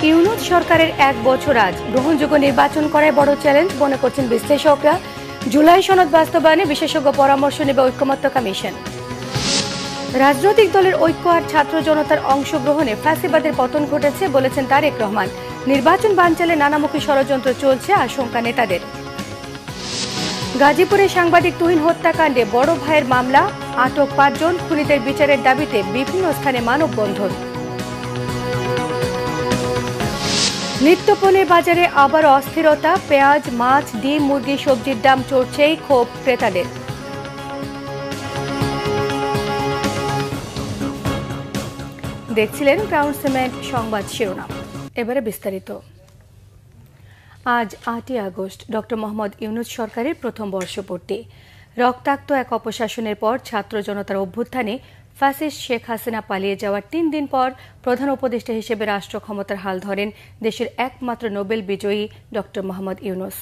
ইউনূস সরকারের 1 বছর আজ গ্রহণযোগ্য নির্বাচন করায় বড় চ্যালেঞ্জ মনে করছেন বিশ্লেষকরা। জুলাই সনদ বাস্তবায়নে বিশেষজ্ঞ পরামর্শ নেবে ঐকমত্য কমিশন। রাজনৈতিক দলের ঐক্য আর ছাত্র জনতার অংশগ্রহণে ফ্যাসিবাদের পতন ঘটেছে বলেছেন তারেক রহমান। নির্বাচন বানচালে নানামুখী ষড়যন্ত্র চলছে আশঙ্কা নেতাদের। গাজীপুরে সাংবাদিক তুহিন হত্যাকাণ্ডে বড় ভাইয়ের মামলা, আটক 5 জন, খুনিদের বিচারের দাবিতে বিভিন্ন স্থানে মানববন্ধন। নিত্যপণ্যের বাজারে আবার অস্থিরতা, পেঁয়াজ, মাছ, ডিম, মুরগি, সবজির দাম চড়ছেই, ক্ষোভ ক্রেতাদের। দেখছিলেন ক্রাউন সিমেন্ট সংবাদ শিরোনাম, এবারে বিস্তারিত। আজ 8ই আগস্ট ডক্টর মোহাম্মদ ইউনূস সরকারের প্রথম বর্ষপূর্তি। রক্তাক্ত এক অপশাসনের পর ছাত্র জনতার অভ্যুত্থানে ফ্যাসিস্ট শেখ হাসিনা পালিয়ে যাওয়ার 3 দিন পর প্রধান উপদেষ্টা হিসেবে রাষ্ট্র ক্ষমতার হাল ধরেন দেশের একমাত্র নোবেল বিজয়ী ডক্টর মোহাম্মদ ইউনূস।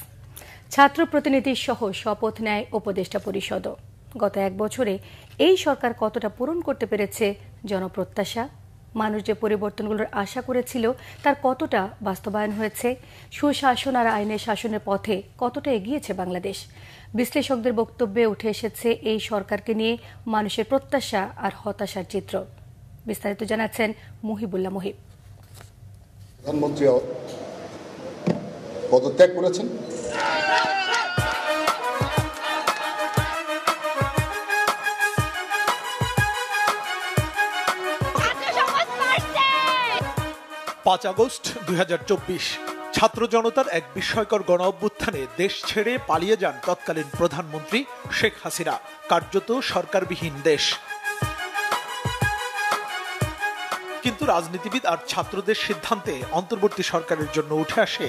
ছাত্র প্রতিনিধি সহ শপথ নেয় উপদেষ্টা পরিষদও। গত 1 বছরে এই সরকার কতটা পূরণ করতে পেরেছে জনপ্রত্যাশা? মানুষ যে পরিবর্তনগুলোর আশা করেছিল তার কতটা বাস্তবায়ন হয়েছে? সুশাসন আর আইনের শাসনের পথে কতটা এগিয়েছে বাংলাদেশ? বিশ্লেষকদের বক্তব্যে উঠে এসেছে এই সরকারকে নিয়ে মানুষের প্রত্যাশা আর হতাশার চিত্র। বিস্তারিত জানাচ্ছেন মুহিবুল্লাহ মুহিব। প্রধানমন্ত্রী পদত্যাগ করেছেন। পাঁচ আগস্ট 2024 ছাত্র জনতার এক বিস্ময়কর গণ অভ্যুত্থানে দেশ ছেড়ে পালিয়ে যান তৎকালীন প্রধানমন্ত্রী শেখ হাসিনা। কার্যত সরকারবিহীন দেশ। কিন্তু রাজনীতিবিদ আর ছাত্রদের সিদ্ধান্তে অন্তর্বর্তী সরকারের জন্য উঠে আসে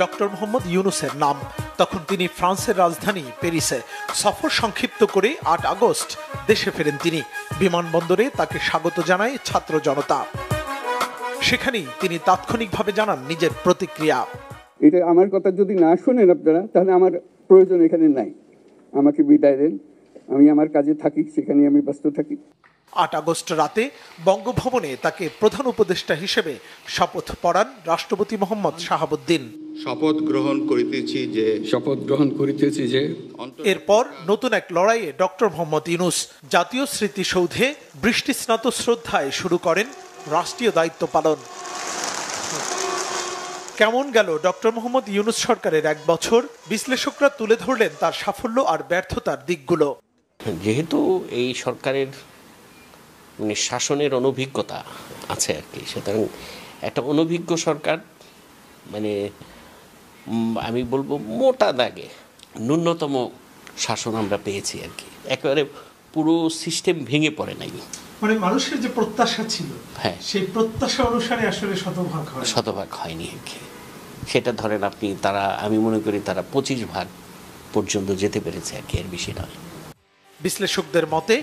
ডক্টর মোহাম্মদ ইউনূসের নাম। তখন তিনি ফ্রান্সের রাজধানী প্যারিসে সফর সংক্ষিপ্ত করে 8 আগস্ট দেশে ফেরেন তিনি। বিমানবন্দরে তাকে স্বাগত জানায় ছাত্র জনতা। সেখানেই তিনি তাৎক্ষণিকভাবে জানান নিজের প্রতিক্রিয়া। এটা আমার কথা যদি না শোনেন আপনারা, তাহলে আমার প্রয়োজন এখানে নাই। আমাকে বিদায় দেন, আমি আমার কাজে থাকি, সেখানে আমি ব্যস্ত থাকি। 8 আগস্ট রাতে বঙ্গভবনে তাকে প্রধান উপদেষ্টা হিসেবে শপথ পড়ান রাষ্ট্রপতি মোহাম্মদ শাহাবুদ্দিন। শপথ গ্রহণ করিতেছি যে এরপর নতুন এক লড়াইয়ে ডক্টর মোহাম্মদ ইউনূস জাতীয় স্মৃতিসৌধে বৃষ্টিস্নাত শ্রদ্ধায় শুরু করেন রাষ্ট্রীয় দায়িত্ব পালন। কেমন গেল ডক্টর মোহাম্মদ ইউনূস সরকারের 1 বছর? বিশ্লেষকরা তুলে ধরলেন তার সাফল্য আর ব্যর্থতার দিকগুলো। যেহেতু এই সরকারের শাসনের অনভিজ্ঞতা আছে আর কি, সুতরাং একটা অনভিজ্ঞ সরকার আমি বলবো মোটা দাগে ন্যূনতম শাসন আমরা পেয়েছি আর কি। একেবারে পুরো সিস্টেম ভেঙে পড়ে নাই। মানুষের যে প্রত্যাশা ছিল, হ্যাঁ, সেই প্রত্যাশা অনুসারে আসলে শতভাগ হয়নি আর কি। সেটা ধরেন আপনি আমি মনে করি তারা 25 ভাগ পর্যন্ত যেতে পেরেছে আর কি, এর বেশি নয়। বিশ্লেষকদের মতে